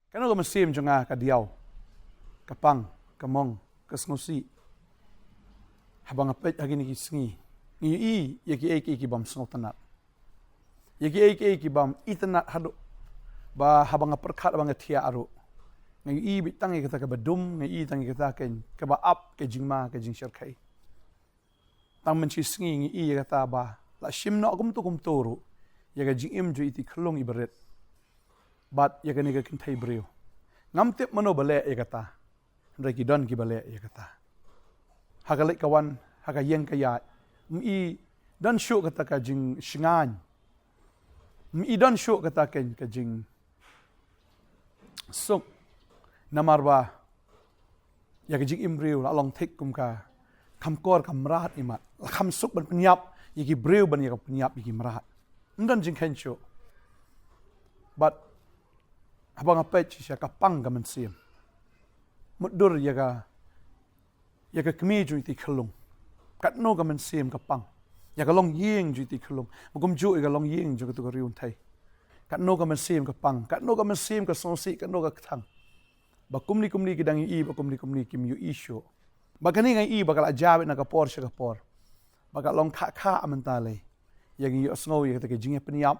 Kan ko mynsiem jonga ka diaw, kapang, kamong, kasngusi. Habang apet hagin kisngi. Ngi yaki ki bam sngotanat. Yaki bam itanat hado. Ba habang perkat habang tia aru. Ngi bitang kita ka badum, ngi tangi kita ken ka ba up ke jingma ke jing syarkai. Tang mencisngi ngi kata ba la shimno kum turu. Yaga jingim ju iti khlong ibaret. Bat yaga ni ka kintai breu. Ngamtip mano bale kata. Ndai don ki bale kata. Hagalek kawan hakayeng kaya dan syuk kata ka jing shingan. Dan syuk kata ken ka jing suk namarba yaga jing imbreu la long thik kum ka kamkor kamrat imat la kam suk ban penyap yaki breu ban yaga penyap yaki merat. Ndan jing kensyo. But abang apet siya kapang ka mynsiem. Mudur yaga kemi ju iti khlung. Katno ka mynsiem kapang. Yaga long yeng ju iti khlung. Mukum ju yaga long yeng ju katu ka riun thai. Katno ka mynsiem kapang. Katno ka mynsiem ka songsi katno ka kthang. Ba kumni kidang ba kumni kim yu isyo. Ba kani ngai bakal ajabe na kapor siya kapor. Bakal long kha amantale. Yang yu asngo yaga ta jing penyap.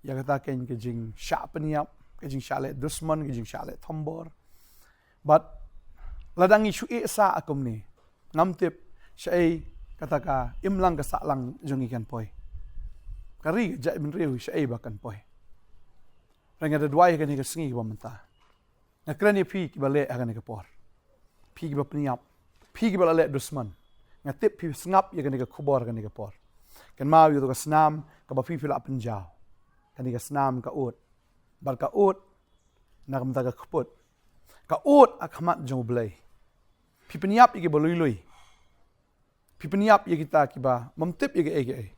Yaga ta ken ke jing sha penyap, ke jing shale dusman, ke jing shale thombor. But ladang isu sa akum ni. Ngamtip syai kata ka imlang ka saklang jong ikan poi. Kari ja ibn riu syai bakan poi. Rang ada dua kan ka sengi ba menta. Nakrani pi ki bale akan ka por. Pi ki ba penyap. Pi ki ba le dusman. Ngatip pi sngap ya kan ka khubor kan ka por. Kan mau yu ka snam ka ba pi la penjau. Kan ka snam ka ut. Bar ka ut nak menta ka khput. Ka ut akhamat jong blai. Pi penyap iki bolui. Pi penyap ya kita kiba memtip ya ge.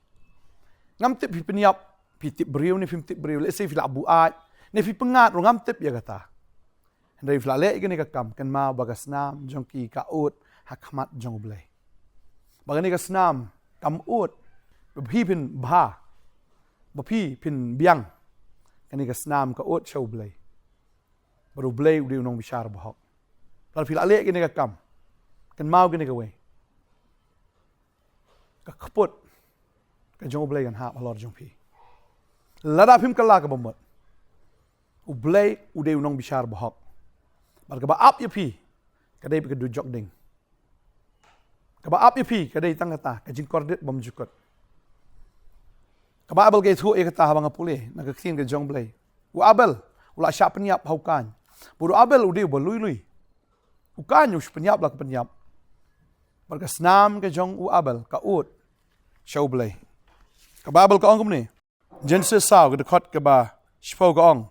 Ngamtip pi penyap pi tip breu ni tip breu le se fi la buat. Ne fi pengat ro ngamtip ya kata. Ndai fi la le ke ni ka kam kan mau bagas nam jong ki ka ut hakmat jong blai. Bagani ka snam kam ut pi pin bha. Ba pi pin biang. Kan ni ka snam ka ut chau blai. Baru blai udah nong bisyar bahok. Lalu fil alek gini ka kam. Kan mau gini ka we. Ka khput. Ka jong blai kan hap halor jong pi. Lada pim kala ka bomot. U blai udah nong bisyar bahok. Bar ka ba up ya pi. Ka dai ka du jok ding. Ka ba up ya pi ka dai tang kata ka jing kordit bom jukot. Ka ba abel ge thu e kata habang apule na ka khin ka jong blai. U abel ula sya penyap haukan. Bodo abel udah bolui. Ukan yus penyap lah ke penyap. Barka snam ke jong u abel ka ut. Syau blai. Ka babel ka ong ni. Genesis saw ke dekot ke ba shpau ka ong.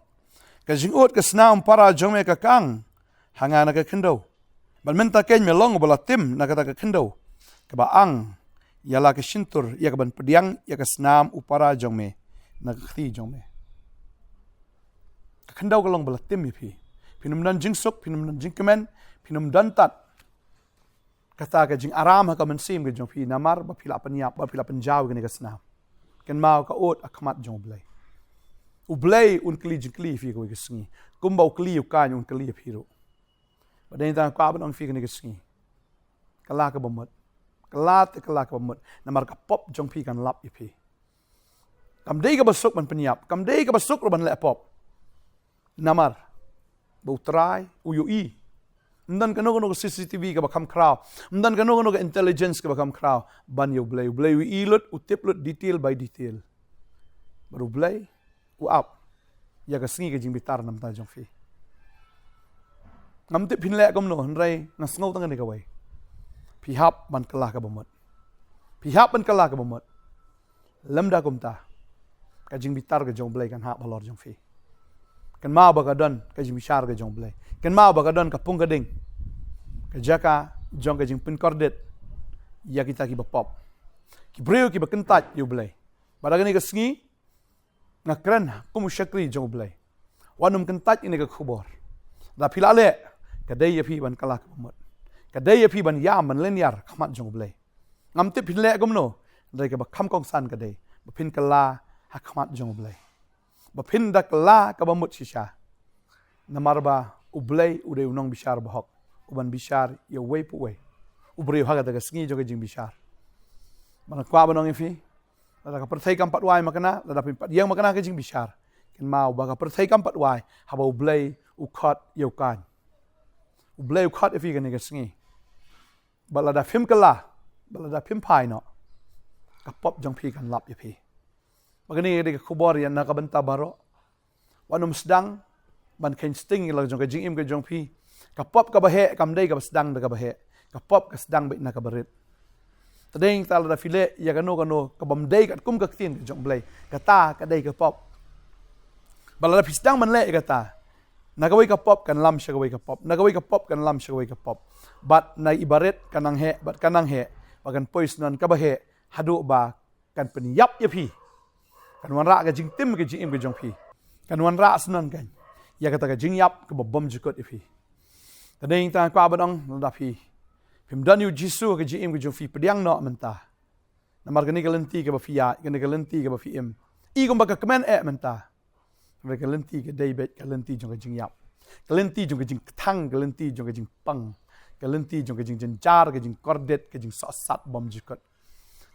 Ka jing ut ke snam para jong me ka kang. Hanga na ka kendo. Bal menta ken me long bola tim na kata ka kendo. Ka ba ang yala ke shintur ya ka ban pediang ya ka snam upara jong me na ka khti jong me. Kendau kalong bala tim pi. Pinum dan jing sok, pinum dan jing kemen, pinum dan tat. Kata ka jing aram ha ka mynsiem ka jong pi namar ba pila penyap ba pila penjau ka ni ka snam. Kan mau ka ut akmat jong blai. U blai un kli jing kli fi ka sengi. Kumbau kli u kan un kli pi ro. Ba den ta ka ban ong fi ka ni ka sengi. Kala ka bomot. Kala ka bomot. Namar ka pop jong pi kan lap pi. Kam dei ka basuk ban penyap, kam dei ka basuk ro ban le pop. Namar bau try uyui ndan kano CCTV ka bakam kraw ndan kano intelligence ka bakam kraw ban yo blay wi ilut utip lut detail by detail baru blay u up ya ka singi ka jing bitar nam ta jong fi ngam tip hin le kom no rai na sngo tang ni ka wai pi hap ban kala ka bomot pi hap ban kala ka bomot lamda kom ta ka jing bitar ka jong blay kan hap halor jong fi. Kan mau bakadon ka jing bisyar ka jong blai. Kan mau bakadon ka pung kading. Ka jaka jong ka jing pin kordet. Ya kita ki bapop. Ki breu ki bakentat yu blai. Badagani ka sengi ngakran kum syakri jong blai. Wanum kentat ini ka khubor. Da pilale ka dai ya pi ban kala ka pamot. Ka dai ya pi ban ya man lenyar khamat jong blai. Ngam te pinle gomno dai ka ba kham kong san ka dai. Ba pin kala ha khamat jong blai. Ba pin dak la ka ba mut shisha. namarba ublay uday unong bishar bahok uban bishar ya way puwe ubreu haga daga sngi joga jing bishar mana kwa banong ifi lada ka perthai kam patwai makana lada pin pat yang makana ka jing bishar ken mau ba ka perthai kam patwai haba ublay ukhat yokan ublay ukhat ifi kan ga sngi balada phim kala balada phim phai no ka pop jong phi kan lap ya phi magani de khubor yan na ka banta baro wanum sedang ban ken sting la jong ka jing im ka jong phi ka pop ka bahe kam dei ka sedang da ka bahe ka pop ka sedang be na ka barit tadeng ta la file ya kano ka bam dei ka kum ka tin ka jong blai ka ta ka dei ka pop balada phi sedang man le ka ta na ka wei ka pop kan lam sha ka wei ka pop na ka wei ka pop kan lam sha ka wei ka pop bat na ibaret kanang he bat kanang he bagan pois non ka bahe hadu ba kan pen yap ya phi kan wan ra ka jing tim ka jing im ka jong phi kan wan ra snon kan ya kata ka jing yap ka bom jikot ya phi tadeng ta kwa badong la phi phim dan yu jisu ka jing im ka jong phi pediang no menta namar ka ni ka lenti ka ba phi ya ka ni ka lenti ka ba phi im I gum ba ka kmen menta ka lenti ka dei bet ka lenti jong ka jing yap ka lenti jong ka jing thang ka lenti jong ka jing pang ka lenti jong ka jing jenjar ka jing kordet ka jing sat bom jikot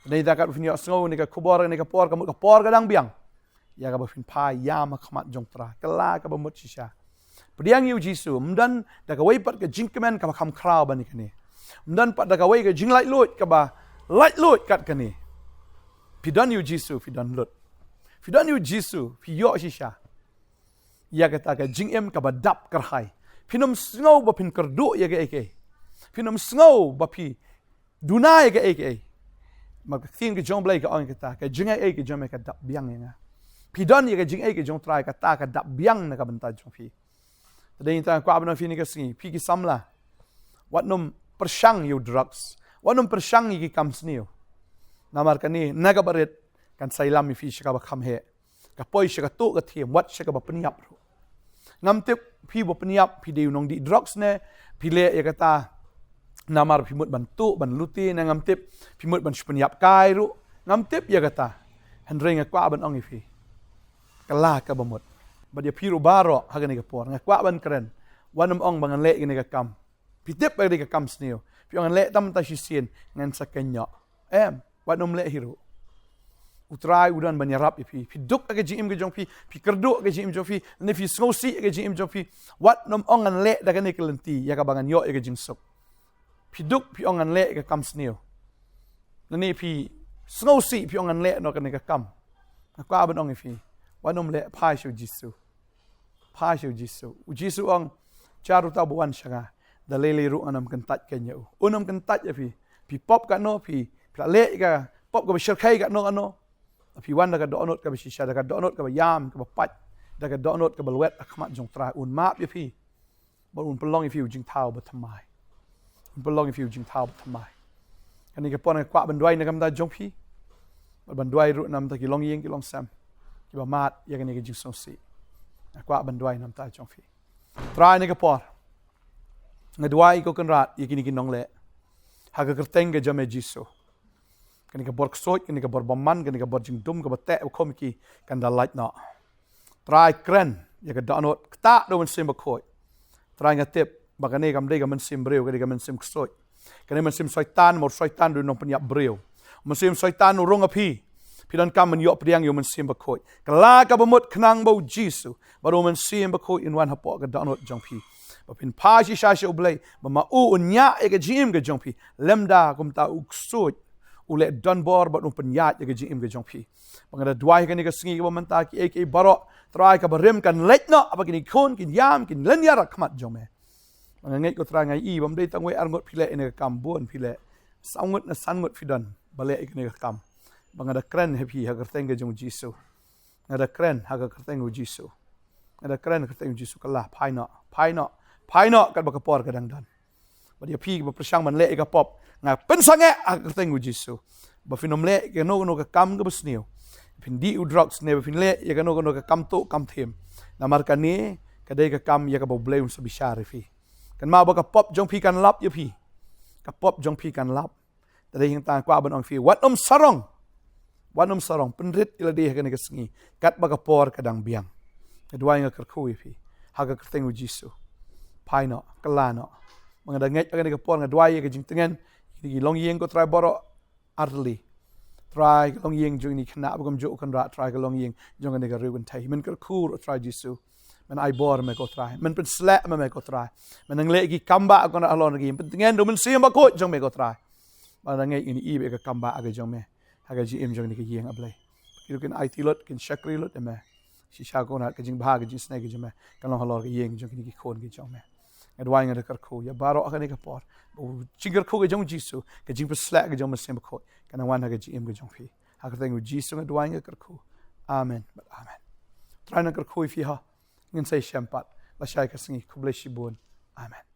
nei da ka fin yo sngo ni ka khubor ni ka por ka dang biang ya ka ba fin pa ya ma khamat jong tra kala ka ba mut shisha pediang yu jisu mdan da ka wei pat ka jing kemen ka kham khrau ba ni ka ni mdan pat da ka wei ka jing light lut ka ba light lut kat ka ni pidan yu jisu pidan lut pidan yu jisu pi yo shisha ya ka ta ka jing em ka ba dap karhai pinum sngo ba pin kerdu ya ka eke pinum sngo ba pi dunai ka eke mag tin ke jong blai ka on ka jing ai ke jong ka dap biang nga pidan ye ke jing ai ke jong trai ka ta ka dap biang na ka banta jong phi tadeng ta kwa bana phi ni ka singi phi ki samla wat num persyang you drugs wat num persyang ki kam snio namar ka ni naga baret kan sailam phi shika ba kham he ka poi shika tu ka thiem wat shika ba pniap ro ngam tip phi bo pniap phi de nong di drugs ne phi le ye ka ta namar pimut bantu ban luti na ngam tip pimut ban shpenyap kai ru ngam tip ya kata handring kwa ban ong ifi kala ka bamut badia piru baro hagani ka por ngakwa ban kren wanam ong bangan le gini ka kam pitip ba ka kam snio pi ong le tam ta shisien ngan sakenya wanum le hiru utrai udan ban yarap ifi piduk ka jim ka jong pi kerdu ka jim jong ne fi sngosi ka jim jong wat nom ong an le da ka ni kelenti ya ka bangan yo ya ka jing sok piduk pi ongan le ka kam snio nani pi sngosi pi ongan le no ka ni ka kam ka ban ong ifi wanom le phai shu jisu jisu ong charu ta buan shanga da le ru anam kan tat ken yo unam kan tat ya pi pop ka no pi le ka pop ka shir khai ka no ano pi wan da ka do not ka bi shisha da ka do not ka ba yam ka ba pat da ka do not ka ba wet akhmat jong tra un map ya pi ba un pelong ifi jing thau ba thamai belong if you jing thao thamai ani ka pon kwa bandwai na kam da jong phi bandwai ru nam ta ki long yeng ki long sam ki ba mat ya ni ka jing song si kwa bandwai nam ta jong phi trai ni ka por ngadwai ko kan rat ya ki ni ki nong le ha ka kerteng ga jame jiso kan ka bor ksoi kan ka bor baman kan ka bor jing dum ka ba te khom ki kan da light na trai kren ya ka da not ta do man sim ba khoi trai nga tip bagane kam dei kam sim breu ka man sim ksoi kan man sim soitan mor soitan do nong penyap breu man sim soitan rong api pidan kam man yo priang yo man sim ba khoi kala ka bamut khnang bo jisu baro man sim ba khoi in wan hapo ka danot jong pi ba pin pa shi sha shi oblei ba ma u unya e ka jim ka jong pi lemda kum ta uksoi ule don bor ba no penyat e ka jim ka jong pi bangada dwai ka ni ka singi ka man ta ki e baro trai ka barem kan let no apa kini khon kin yam kin len ya rakmat jong me ngai ko tra ngai I bam dei tangwe arngot phile ene ka kam bon phile sangut na sangut fidan bale ikne ka kam bangada kren happy ha kerteng jong jisu ngada kren ha ka kerteng jisu ngada kren kerteng jisu kala phaino kat ba ka por ka dang dan ba dia phi ba prasang man le ka pop nga pen sange ha kerteng jisu ba finom le ke no ka kam ka basnio phin di u drugs ne ba phin le ya ka no ka kam to kam them namar ka ni ka dei ka kam ya ka ba blame sa bishare fi kan ma ba ka pop jong phi kan lap ya phi ka pop jong phi kan lap ta dei hing ta kwa ban ong phi wat sarong penrit ila dei ka ni ka sngi kat ba ka por ka dang biang kedua nga kerkhu phi haga kerteng Jisu pai no kelano mengada nget akan dikapor ngadwai ke jing tengen ini long yeng ko try borok arli try long yeng jung ni kena bagam jo kan rat try long yeng jong ni ga ruben tai men ker kur try Jisu men ai bor me ko try men pen slap me ko try men nang le gi kamba ko na alon gi pentengen do mynsiem ba ko jong me ko try ba ngai ini i be ka kamba aga jong me haga ji im jong ni ke yeng ablai kiru kin IT lot kin shakri lot me si sha ko na ke jing bha ke jing snake ke jong me kan long halor ke yeng jong ni ki khon ke jong me adwai ngar kar khu ya baro akan ni ka por jingar khu ke jong Jisu ke jing per slap ke jong mynsiem ko kan wan haga ji im ke jong phi haga teng Jisu adwai ngar kar khu amen but amen try na kar khu fi ha ngin say shampat la shay ka singi kubleshibun amen